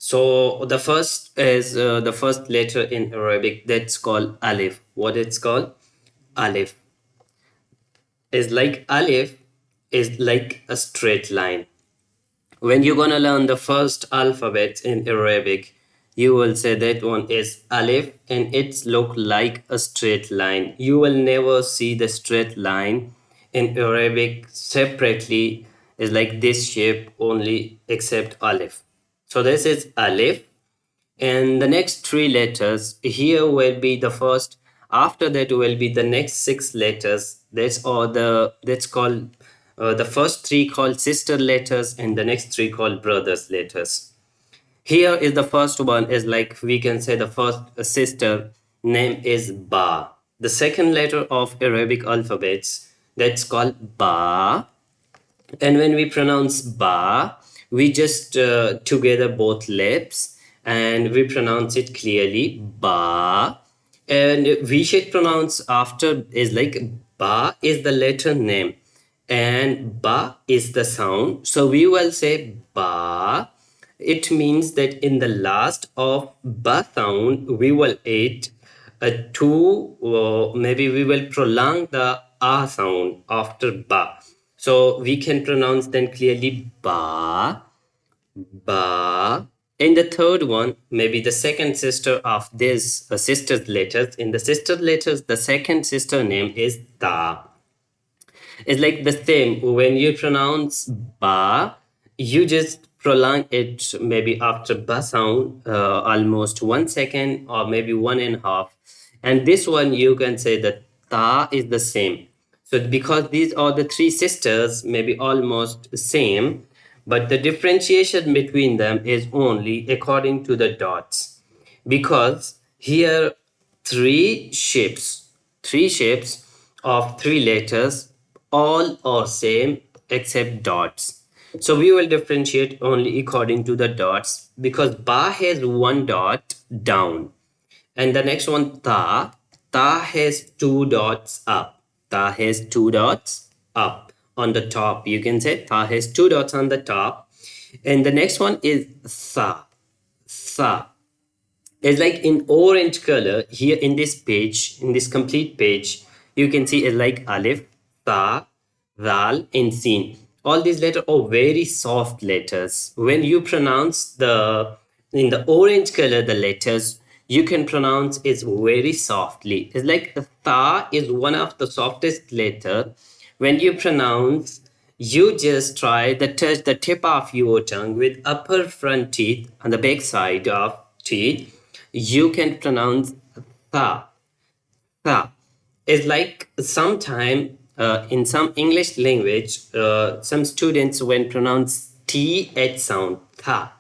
So the first is the first letter in Arabic, that's called Alif. What it's called? Alif. Is like Alif is like a straight line. When you're gonna learn the first alphabet in Arabic, you will say that one is Alif and it's look like a straight line. You will never see the straight line in Arabic separately is like this shape only except Alif. So this is Alif, and the next three letters here will be the first. After that will be the next six letters. That's called the first three called sister letters and the next three called brothers letters. Here is the first one is like we can say the first sister name is Ba. The second letter of Arabic alphabets, that's called Ba. And when we pronounce Ba, we just together both lips and we pronounce it clearly Ba. And we should pronounce after is like Ba is the letter name and Ba is the sound. So we will say Ba. It means that in the last of Ba sound, we will add a two, or maybe we will prolong the A sound after Ba. So we can pronounce then clearly Ba, Ba. And the third one, maybe the second sister of this sister's letters. In the sister letters, the second sister name is Ta. It's like the same. When you pronounce Ba, you just prolong it maybe after Ba sound almost 1 second or maybe 1.5. And this one you can say that Ta is the same. So because these are the three sisters, maybe almost same, but the differentiation between them is only according to the dots. Because here three shapes of three letters, all are same except dots. So we will differentiate only according to the dots because Ba has one dot down. And the next one, Ta has two dots up. Ta has two dots up on the top. You can say Ta has two dots on the top. And the next one is Sa. Sa. It's like in orange color here in this page, in this complete page, you can see it's like Alif, Ta, Ral, and Sin. All these letters are very soft letters. When you pronounce in the orange color, the letters, you can pronounce it very softly. It's like Ta is one of the softest letter. When you pronounce, you just try to touch the tip of your tongue with upper front teeth on the back side of teeth. You can pronounce Tha. Tha. It's like sometime in some English language, some students when pronounce th sound, Tha,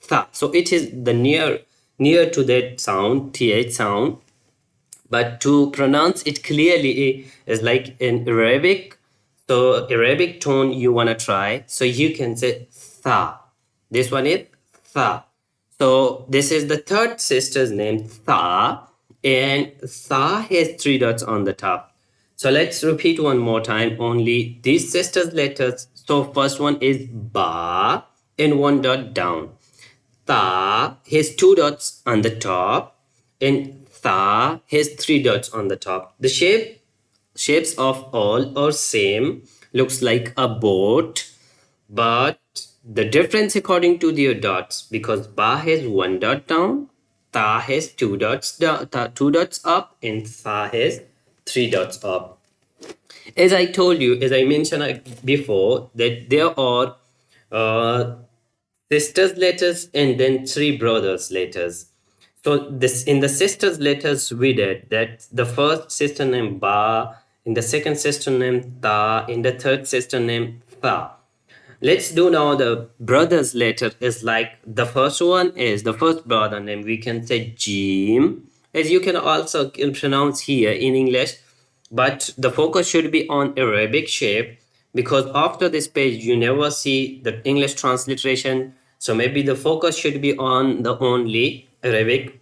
Tha. So it is the near to that sound, th sound. But to pronounce it clearly is like in Arabic. So Arabic tone you want to try. So you can say Tha. This one is Tha. So this is the third sister's name, Tha. And Tha has three dots on the top. So let's repeat one more time only these sisters letters. So first one is Ba and one dot down. Ta has two dots on the top and Tha has three dots on the top. The shapes of all are same, looks like a boat, but the difference according to their dots, because Ba has one dot down, Ta has two dots down, two dots up, and Tha has three dots up. As I told you, as I mentioned before, that there are sisters letters and then three brothers letters. So this in the sisters letters we did that the first sister named Ba, in the second sister named Ta, in the third sister named Tha. Let's do now the brothers letter is like the first one is the first brother name. We can say Jim, as you can also pronounce here in English, but the focus should be on Arabic shape because after this page you never see the English transliteration. So maybe the focus should be on the only Arabic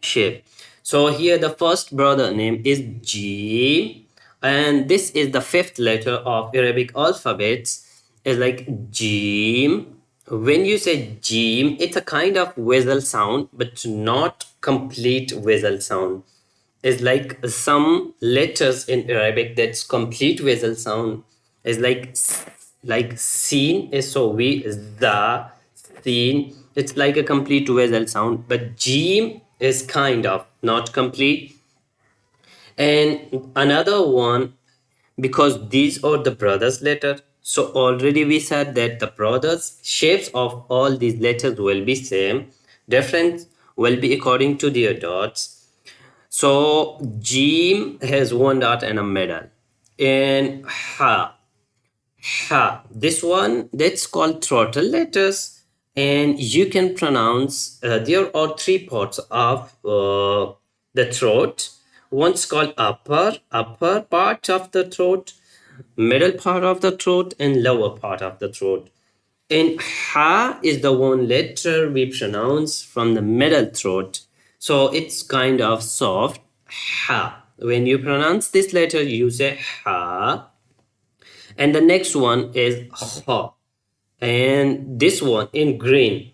shape. So here the first brother name is Jim, and this is the fifth letter of Arabic alphabets is like Jim, when you say jim, it's a kind of vowel sound, but not complete vowel sound. It's like some letters in Arabic that's complete vowel sound. It's like seen, SOV, the, seen. It's like a complete vowel sound, but jim is kind of not complete. And another one, because these are the brothers letter, so already we said that the brothers shapes of all these letters will be same, difference will be according to their dots. So jim has one dot and a middle. And ha, this one that's called throttle letters. And you can pronounce, there are three parts of the throat. One's called upper part of the throat, middle part of the throat, and lower part of the throat. And ha is the one letter we pronounce from the middle throat. So it's kind of soft. Ha. When you pronounce this letter, you say ha. And the next one is ha. And this one in green.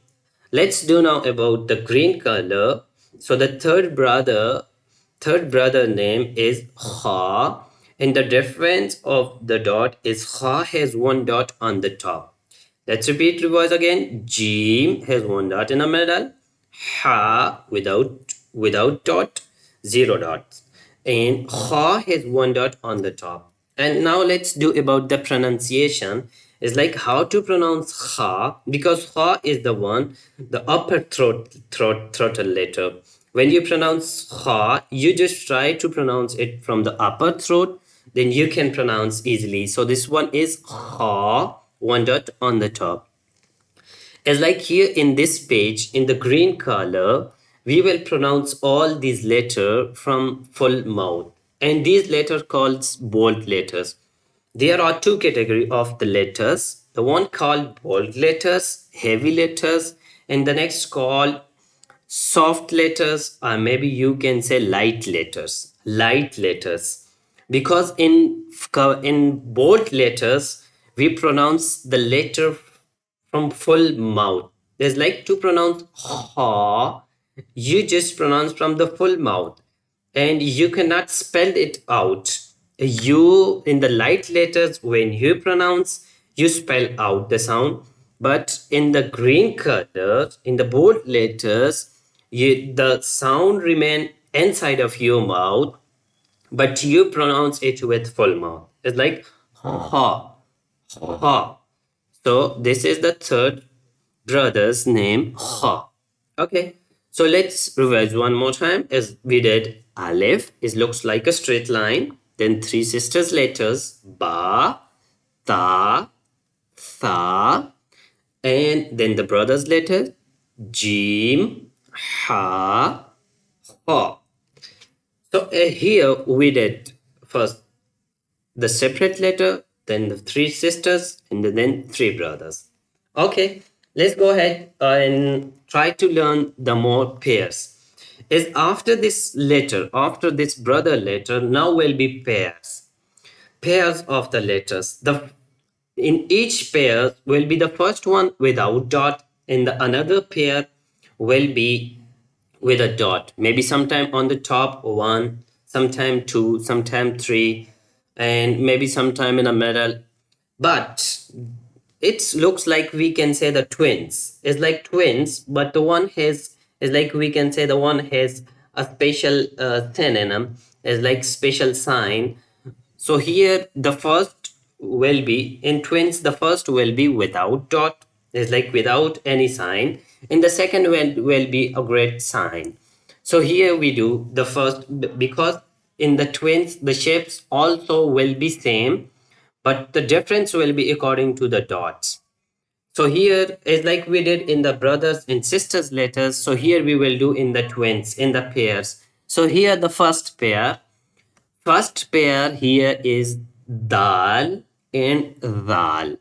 Let's do now about the green color. So the third brother name is ha, and the difference of the dot is ha has one dot on the top. Let's repeat reverse again. Jim has one dot in the middle, ha without dot, zero dots, and ha has one dot on the top. And now let's do about the pronunciation. Is like how to pronounce ha, because ha is the one, the upper throttle letter. When you pronounce ha, you just try to pronounce it from the upper throat, then you can pronounce easily. So this one is ha, one dot on the top. As like here in this page, in the green color, we will pronounce all these letters from full mouth. And these letters called bold letters. There are two categories of the letters. The one called bold letters, heavy letters, and the next called soft letters, or maybe you can say light letters. Because in bold letters, we pronounce the letter from full mouth. There's like to pronounce ha, you just pronounce from the full mouth, and you cannot spell it out. You in the light letters, when you pronounce, you spell out the sound. But in the green colors, in the bold letters, the sound remain inside of your mouth, but you pronounce it with full mouth. It's like ha, ha. So this is the third brother's name, ha. Okay, so let's revise one more time. As we did, Aleph, it looks like a straight line. Then three sisters letters, Ba, Ta, Tha, and then the brother's letter, Jim, Ha, Ha. So here we did first the separate letter, then the three sisters, and then three brothers. Okay, let's go ahead and try to learn the more pairs. Is after this letter, after this brother letter, now will be pairs of the letters. The in each pair will be the first one without dot, and the another pair will be with a dot. Maybe sometime on the top one, sometime two, sometime three, and maybe sometime in the middle. But it looks like we can say the twins. It's like twins, but the one has is like we can say the one has a special synonym, is like special sign. So here the first will be in twins, the first will be without dot, is like without any sign, and the second will be a great sign. So here we do the first, because in the twins the shapes also will be same, but the difference will be according to the dots. So here is like we did in the brothers and sisters letters, so here we will do in the twins, in the pairs. So here the first pair here is dal and dal.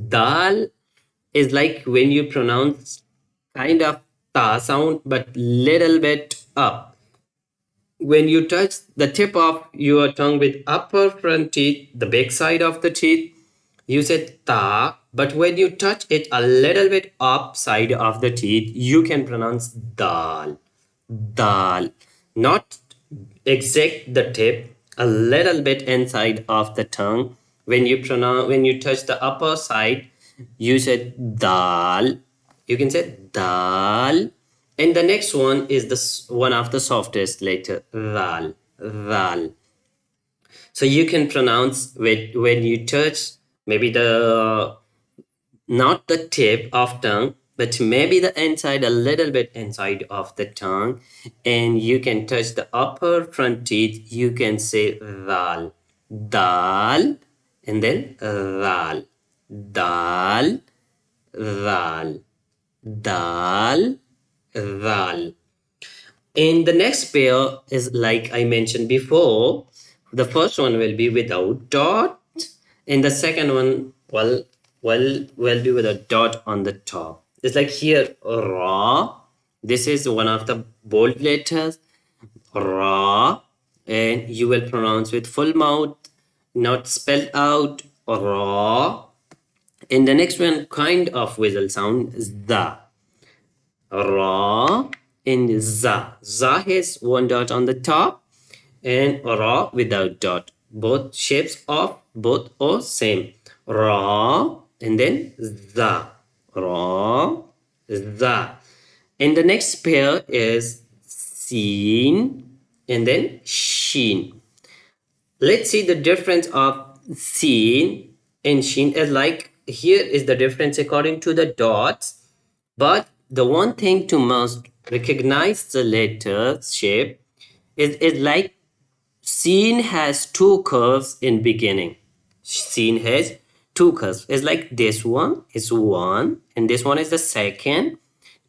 Dal is like when you pronounce kind of ta sound, but little bit up. When you touch the tip of your tongue with upper front teeth, the back side of the teeth, You said ta, but when you touch it a little bit upside of the teeth, you can pronounce dal. Dal. Not exact the tip, a little bit inside of the tongue. When you touch the upper side, you said dal. You can say dal. And the next one is one of the softest letter, ral. Ral. So you can pronounce when you touch maybe the not the tip of tongue, but maybe the inside, a little bit inside of the tongue, and you can touch the upper front teeth. You can say ral, dal, and then ral, dal, ral, dal, ral. And the next pair is like I mentioned before. The first one will be without dot, and the second one will be with a dot on the top. It's like here raw. This is one of the bold letters, raw, and you will pronounce with full mouth, not spelled out, raw. And the next one kind of whistle sound is the. Ra and za. Za has one dot on the top and ra without dot. Both shapes of both are same. Ra and then za. Ra, za. And the next pair is seen and then sheen. Let's see the difference of seen and sheen. As like here is the difference according to the dots, but the one thing to must recognize the letter shape is like seen has two curves in beginning. Seen has two curves. It's like this one is one and this one is the second.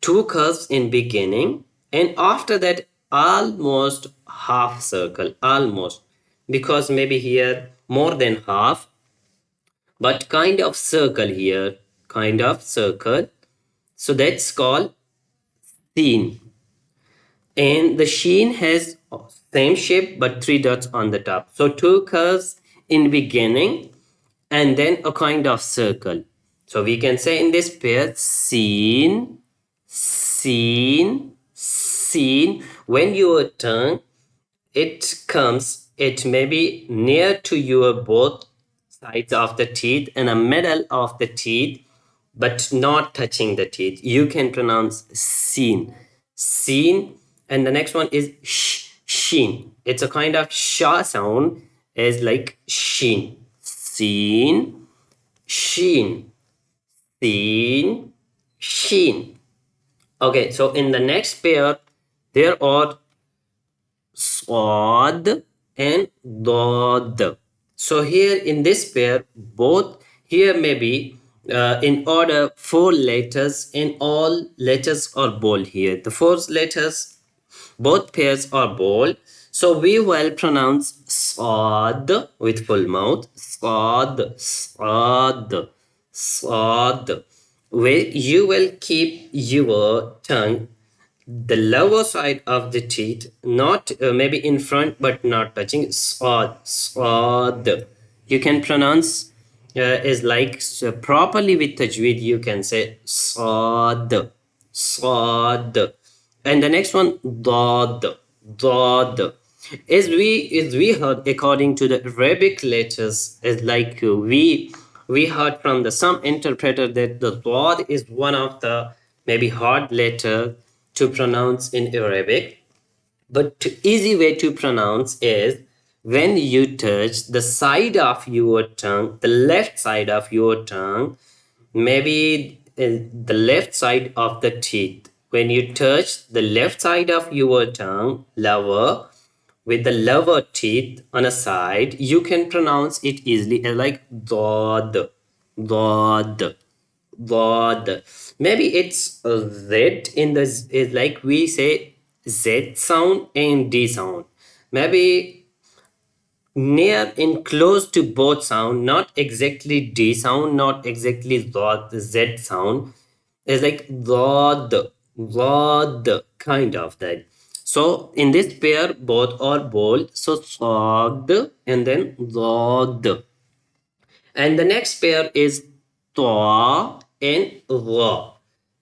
Two curves in beginning, and after that almost half circle, almost, because maybe here more than half, but kind of circle here, kind of circle. So that's called seen. And the sheen has same shape but three dots on the top. So two curves in beginning and then a kind of circle. So we can say in this pair seen, seen, seen. When your tongue it may be near to your both sides of the teeth and a middle of the teeth, but not touching the teeth. You can pronounce seen, seen. And the next one is sheen. It's a kind of sha sound, is like sheen, seen, sheen, seen, sheen. Okay, so in the next pair, there are swad and dod. So here in this pair, both here maybe in order four letters and all letters are bold here. The four letters, both pairs are bold. So we will pronounce swad with full mouth. Swad, swad, swad. Where you will keep your tongue the lower side of the teeth, not maybe in front but not touching. Swad, swad. You can pronounce is like properly with tajweed. You can say swad, swad. And the next one dod, dod. As we heard according to the Arabic letters, is like we heard from the some interpreter that the dod is one of the maybe hard letter to pronounce in Arabic. But easy way to pronounce is when you touch the side of your tongue, the left side of your tongue, maybe the left side of the teeth. When you touch the left side of your tongue, lower, with the lower teeth on a side, you can pronounce it easily as like dod, dod, dod. Maybe it's a Z in the is like we say Z sound and D sound. Maybe near and close to both sound, not exactly D sound, not exactly Z sound. It's like the kind of that. So in this pair, both are bold. So sogd and then zod. And the next pair is ta and ra.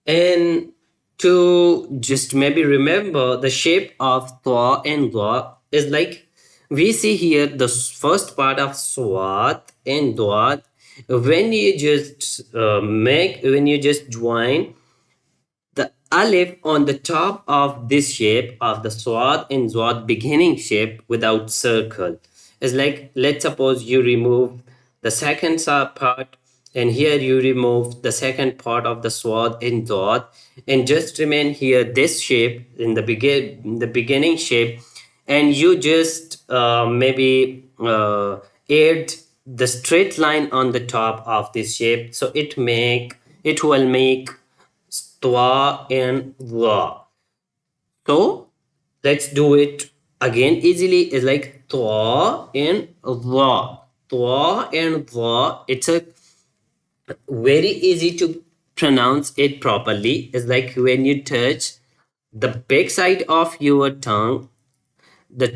And to just maybe remember the shape of ta and ra is like we see here the first part of swat and dot. When you just when you just join the alif on the top of this shape of the swad and zwad beginning shape without circle. It's like, let's suppose you remove the second part, and here you remove the second part of the swad and zwad, and just remain here this shape in the beginning shape, and you just maybe add the straight line on the top of this shape, so it will make twa and wa. So let's do it again easily. It's like twa and wa. Twa and wa. It's a very easy to pronounce it properly. It's like when you touch the back side of your tongue, the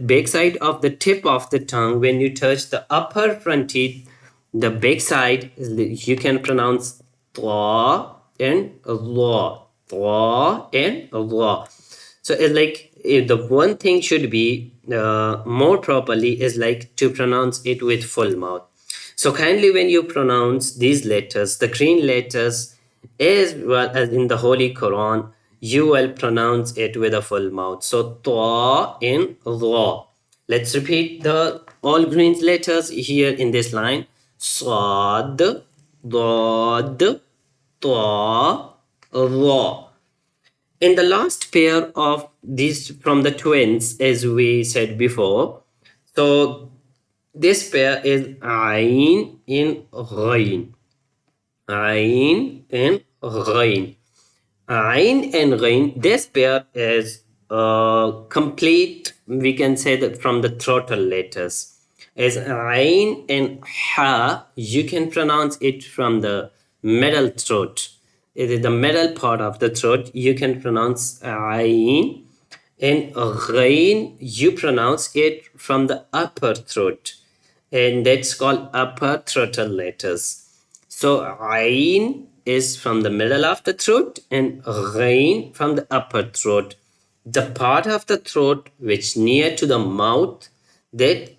back side of the tip of the tongue, when you touch the upper front teeth, the back side, you can pronounce twa and law, twa and law. So it's like the one thing should be more properly is like to pronounce it with full mouth. So kindly when you pronounce these letters, the green letters, as well as in the Holy Quran, you will pronounce it with a full mouth. So ta in ra. Let's repeat the all green letters here in this line. Sad, dad, ta, ra. In the last pair of these from the twins, as we said before, so this pair is Ain in Ghain. Ain and Ghain. Ain and Ghain, this pair is complete, we can say that from the throttle letters. As Ain and Ha, you can pronounce it from the middle throat. It is the middle part of the throat. You can pronounce Ain, and Ghain, you pronounce it from the upper throat, and that's called upper throttle letters. So Ain is from the middle of the throat and Ghain from the upper throat. The part of the throat which near to the mouth, that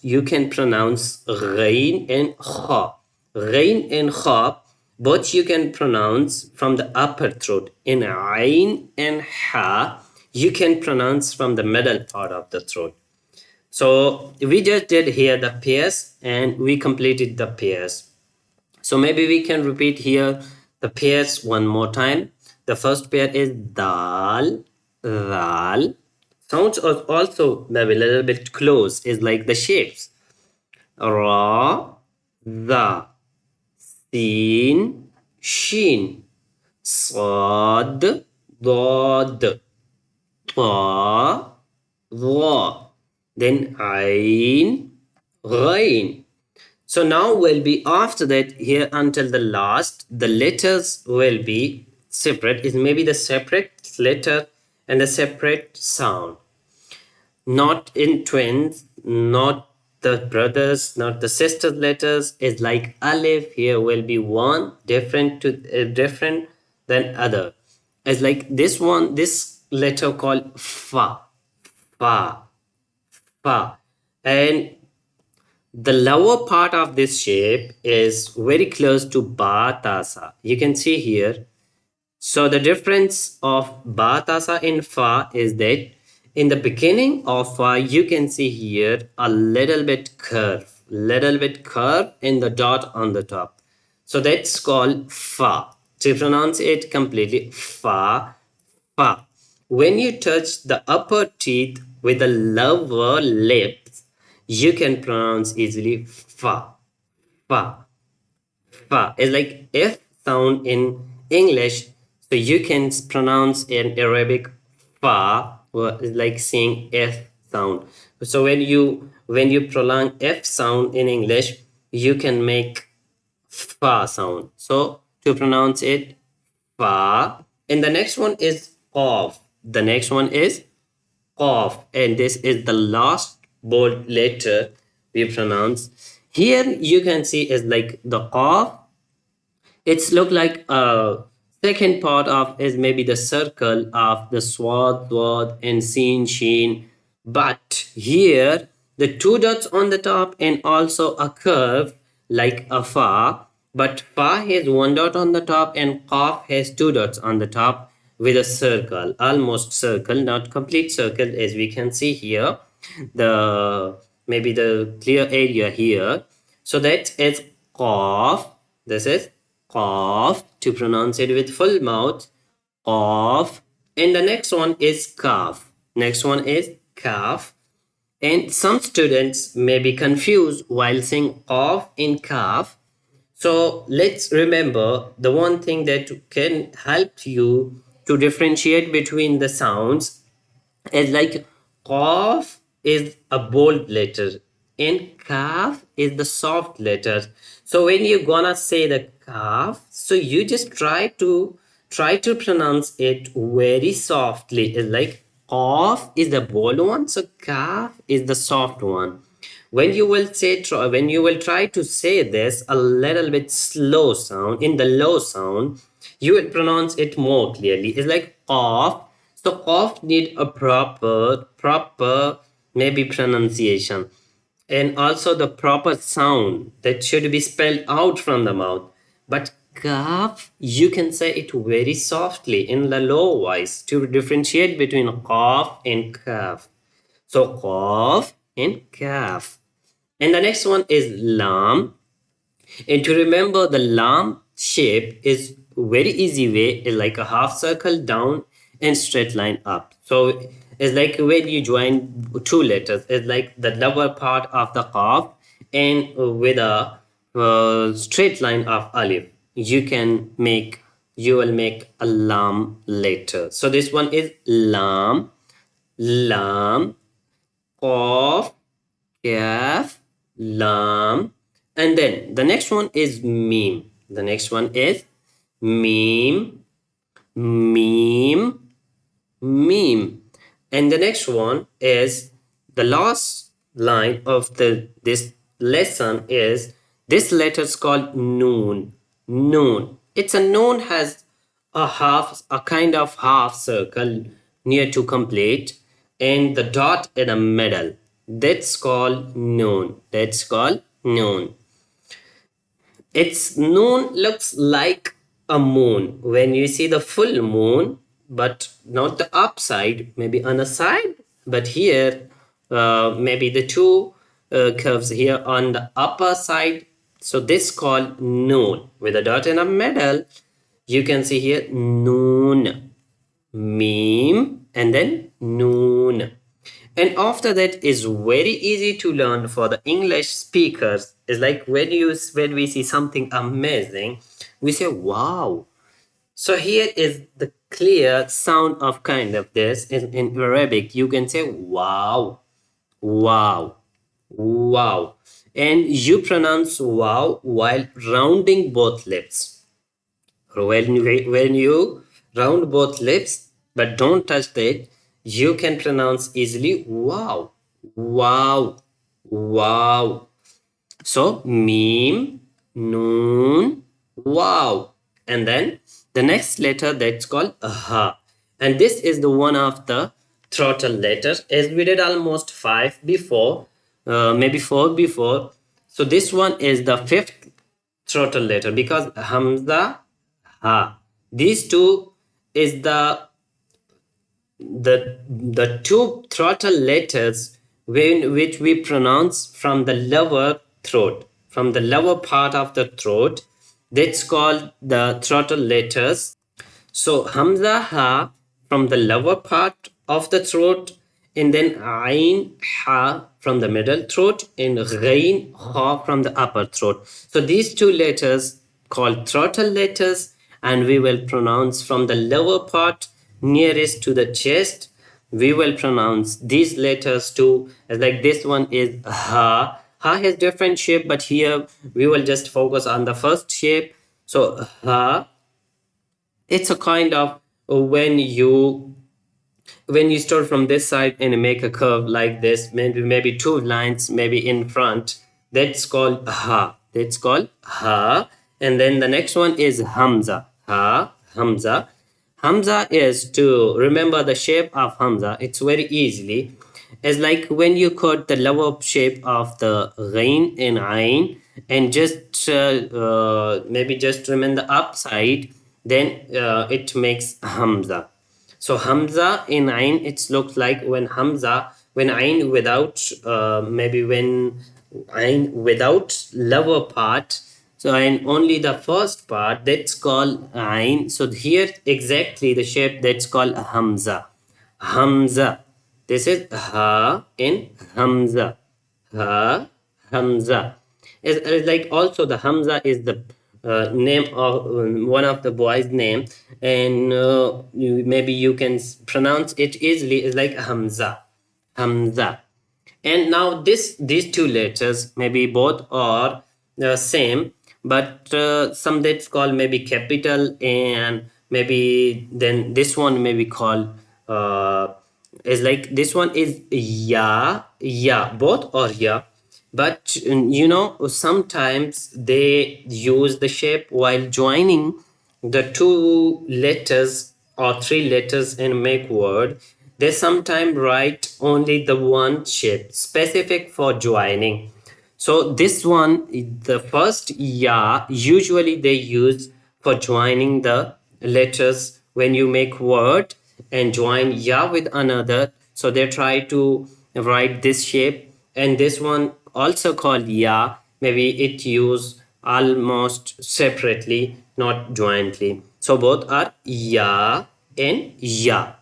you can pronounce Ghain and Kha. Ghain and Kha, both you can pronounce from the upper throat. In Ain and Ha, you can pronounce from the middle part of the throat. So we just did here the pairs and we completed the pairs. So maybe we can repeat here the pairs one more time. The first pair is dal, dal. Sounds are also maybe a little bit close, is like the shapes. Ra, the, sin, shin, sad, dad, ta, ra. Then ain, ghain. So now will be after that here until the last, the letters will be separate. It may be the separate letter and the separate sound. Not in twins, not the brothers, not the sisters letters. It's like alif here will be one different to different than other. It's like this one, this letter called fa, fa, fa. And the lower part of this shape is very close to Batasa. You can see here. So the difference of Batasa and Fa is that in the beginning of Fa, you can see here a little bit curve in the dot on the top. So that's called Fa. To pronounce it completely, Fa, Fa. When you touch the upper teeth with the lower lips, you can pronounce easily fa, fa, fa. It's like F sound in English, so you can pronounce in Arabic fa, or it's like saying F sound. So when you prolong F sound in English, you can make fa sound. So to pronounce it fa, and the next one is off. The next one is off, and this is the last bold letter we pronounce. Here you can see is like the qaf. It's look like a second part of is maybe the circle of the swad and sin sheen, but here the two dots on the top and also a curve like a fa, but fa has one dot on the top and qaf has two dots on the top with a circle, almost circle, not complete circle, as we can see here, the maybe the clear area here. So that is qaf. This is qaf, to pronounce it with full mouth, qaf. And the next one is kaf. Next one is kaf. And some students may be confused while saying qaf and kaf. So let's remember the one thing that can help you to differentiate between the sounds is like qaf is a bold letter and kaf is the soft letter. So when you're gonna say the kaf, so you just try to pronounce it very softly. It's like qaf is the bold one, so kaf is the soft one. When you will when you will try to say this a little bit slow sound in the low sound, you will pronounce it more clearly. It's like qaf. So qaf need a proper maybe pronunciation, and also the proper sound that should be spelled out from the mouth. But kaf, you can say it very softly in the low voice to differentiate between qaf and kaf. So qaf and kaf. And the next one is lam. And to remember the lam shape is very easy way, is like a half circle down and straight line up. So it's like when you join two letters, it's like the lower part of the qaf and with a straight line of alif. You will make a lam later. So this one is lam, lam, qaf, kaf, lam, and then the next one is meme. The next one is meme, meme, meme, and the next one is the last line of this lesson is this letter is called noon. Noon. It's a noon has a kind of half circle near to complete and the dot in the middle. That's called noon. That's called noon. Its noon looks like a moon when you see the full moon, but not the upside, maybe on a side. But here, maybe the two curves here on the upper side. So this called noon with a dot in the middle. You can see here noon, meme, and then noon. And after that is very easy to learn for the English speakers. It's like when we see something amazing, we say wow. So here is the clear sound of kind of this in Arabic. You can say wow, wow, wow, and you pronounce wow while rounding both lips. When you round both lips but don't touch it, you can pronounce easily wow, wow, wow. So meme, noon, wow. And then the next letter that's called ha. And this is the one of the throttle letters, as we did almost five before, maybe four before. So this one is the fifth throttle letter because hamza, ha. These two is the two throttle letters which we pronounce from the lower throat, from the lower part of the throat. That's called the throttle letters. So hamza, ha from the lower part of the throat, and then ain, ha from the middle throat, and ghain, ha from the upper throat. So these two letters called throttle letters, and we will pronounce from the lower part nearest to the chest. We will pronounce these letters too, as like this one is ha. Ha has different shape, but here we will just focus on the first shape. So ha, it's a kind of when you start from this side and make a curve like this, maybe two lines maybe in front, That's called ha. That's called ha. And then the next one is hamza. Ha, hamza. Hamza is, to remember the shape of hamza, it's very easily. It's like when you cut the lower shape of the ghain and ain, and just maybe just remember the upside, then it makes hamza. So hamza in ain, it looks like when hamza, when ain without maybe when ain without lower part, so and only the first part, that's called ain. So here exactly the shape, that's called hamza. Hamza. This is ha in hamza. Ha, hamza. It's like also the hamza is the name of one of the boys name, and maybe you can pronounce it easily. It's like hamza, hamza. And now these two letters, maybe both are same, but some that's called maybe capital, and maybe then this one may be called is like this one is ya, ya, both are ya. But sometimes they use the shape while joining the two letters or three letters in make word. They sometimes write only the one shape specific for joining. So this one, the first ya, usually they use for joining the letters when you make word and join ya with another. So they try to write this shape, and this one also called ya. Maybe it used almost separately, not jointly. So both are ya and ya.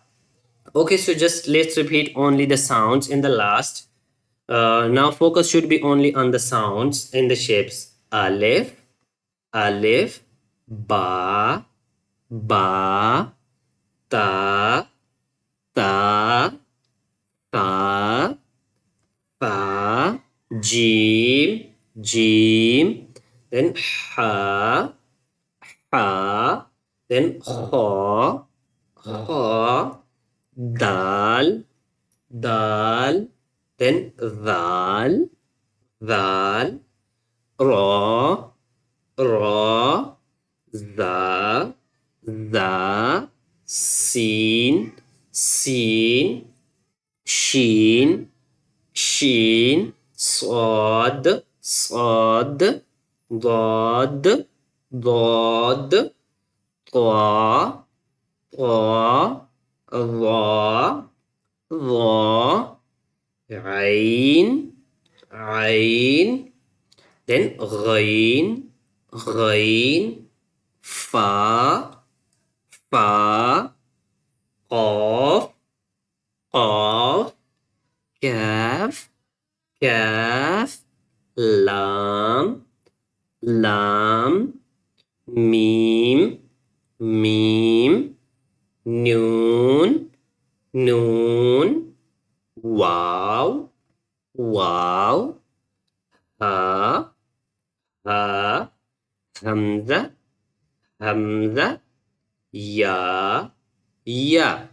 Okay, so just let's repeat only the sounds in the last. Now focus should be only on the sounds in the shapes. Alif, alif, ba, ba, ta, ta, ta, fa, jim, jim, then ha, ha, then kha, kha, dal, dal, then dal, dal, ra, ra, za, za, sin, sin, shin, shin, صاد صاد ضاد ضاد طا طا ظا ظا عين عين then غين غين فا فا قاف قاف كاف كاف لام لام ميم ميم نون نون واو واو ها ها همزة همزة يا يا